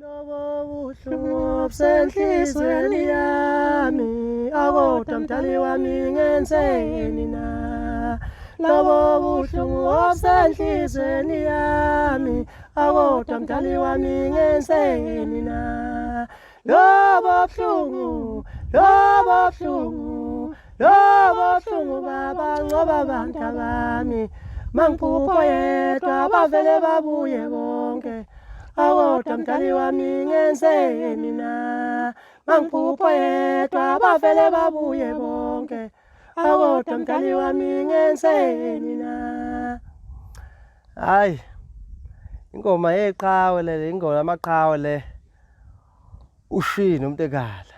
Lobo buhlungu busenhlizweni yami akodwa mdali wami ngenzeni na Lobo buhlungu busenhlizweni yami akodwa mdali wami ngenzeni na Lobo buhlungu baba ngoba abantu bami mangiphupha yedwa bavele babuye bonke akodwa mdali wami ngenzeni na mangiphupha yedwa bavele babuye bonke akodwa mdali wami ngenzeni na hayi ingoma yeqhawe le ingoma amaqhawe le ushini umntekala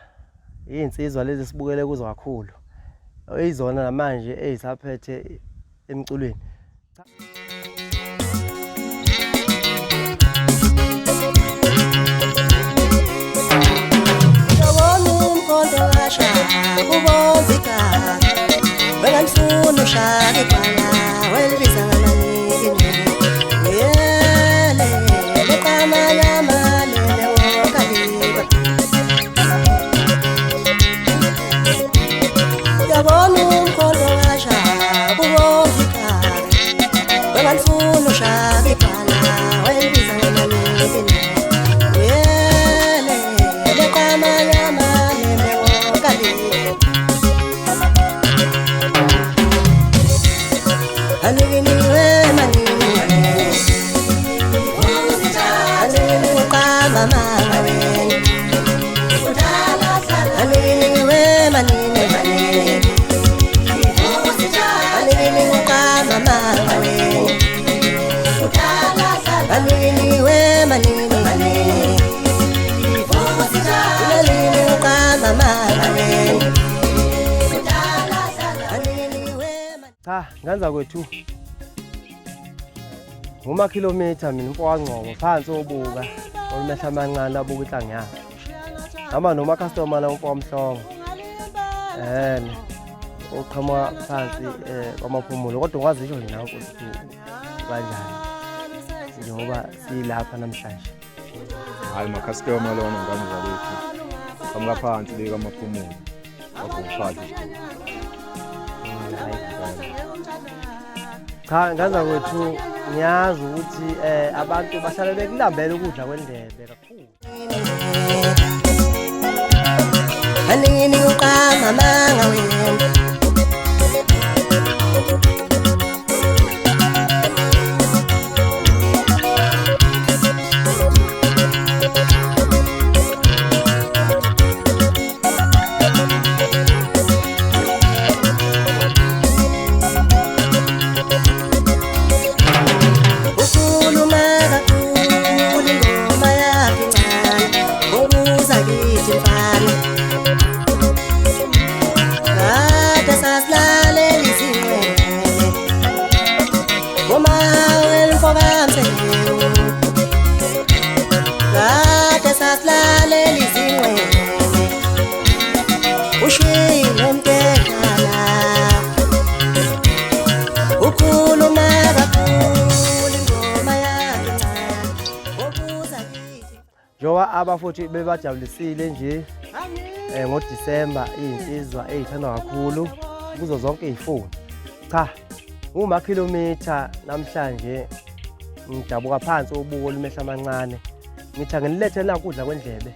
insizwa lezi sibukele kuzo kakhulu izona namanje ezisaphethe emculweni Ubonzika Belangifuna ushaka ibhala Welibiza ngamanike Yele Leqama yamale Lewokaliba Yabona umkhondo washa Ubonzika Belangifuna ushaka ibhala Welibiza ngamanike Yele Leqama yamale Nganza kwethu uma kilometer mina mfowangcobo phansi obuka olumehla amancane abuka inhlangu yakhe ama noma customer la mfowamhlongo oqhamuka phansi kwamaphumulo kodwa ungazisho nje nawe ukuthi kanjani njengoba silapha namhlanje hayi customer lona ngamva kwethu qamuka phansi le kwamaphumulo akuphathi cha ngaza kwethu ngiyazi ukuthi abantu bahlala bekulambela ukudla kwendebe kakhulu anini uqama manga wena Njoba abafuthi bebajabulisile nje ngoDisemba insizwa ezithandwa kakhulu kuzo zonke izifuni cha uma kilometer namhlanje ngidabuka phansi ubuko olumehla amancane ngithi nginilethe la kudla kwendlebe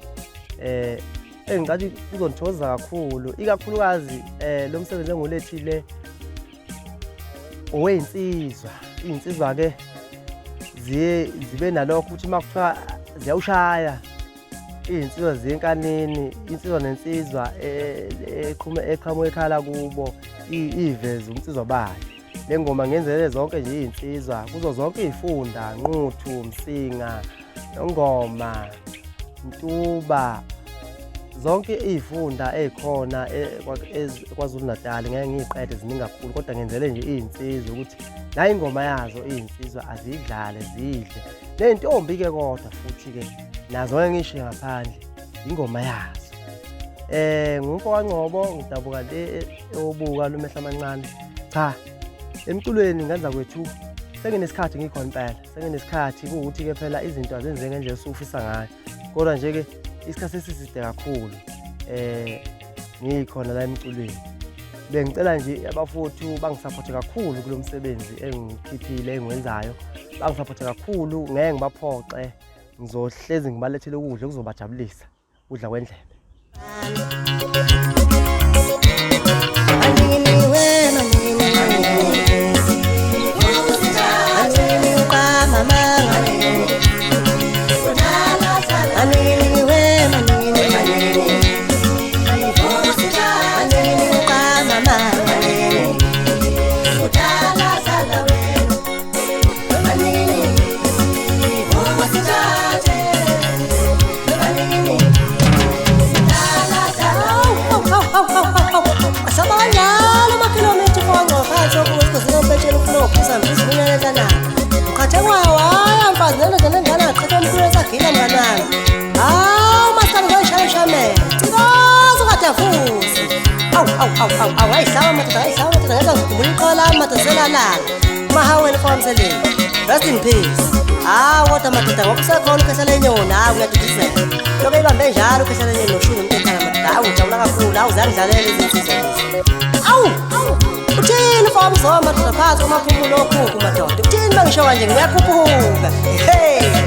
engicathi kuzonithoza kakhulu ikakhulukazi lo msebenzi engolethile insizwa ke zibe nalokho ukuthi makuthiwa ziyawushaya insizwa zenkanini insizwa nensizwa eqhamuka ekhala kubo iveze umsizwa bayo le ngoma ngenzele zonke nje insizwa kuzo zonke izifunda Nquthu Msinga Ngoma Ntuba zonke izifunda ezikhona kwaZulu Natal ngeke ngiqede ziningi kakhulu kodwa ngenzele nje insizwa ukuthi la ingoma yazo insizwa azidlale zidle nentombi ke kodwa futhi ke nazo ngeke ngisho ngaphandle ingoma yazo ngumfowangcobo ngidabuka le obuka lumehla amancane cha emculweni ngenza kwethu senginesikhathi ngikhona impela senginesikhathi ukuthi ke phela izinto azenze ngendlela esufisa ngayo kodwa nje-ke isikhathi esiside kakhulu ngikhona la emculweni. Bengicela nje abafowethu bangisapothe kakhulu kulo msebenzi engikhiphile engiwenzayo. Bangisapothe kakhulu, ngeke ngibaphoxe, ngizohlezi ngibalethele ukudla okuzobajabulisa, ukudla kwendlebe. Rest in peace. Wata matata ngokusakhona ukhesela lenyoni, uyadidisela. Lokho ibambe njalo ukhesela lenyoni noshulu umntana matata. Ujabula kakhulu, awuzangidlalela izinsizwa lezi. Uthini mfowethu uzoma matata phansi kumaphumulo okhukhu madoda. Uthini mangisho kanje ngiyakhuphuka. Hey.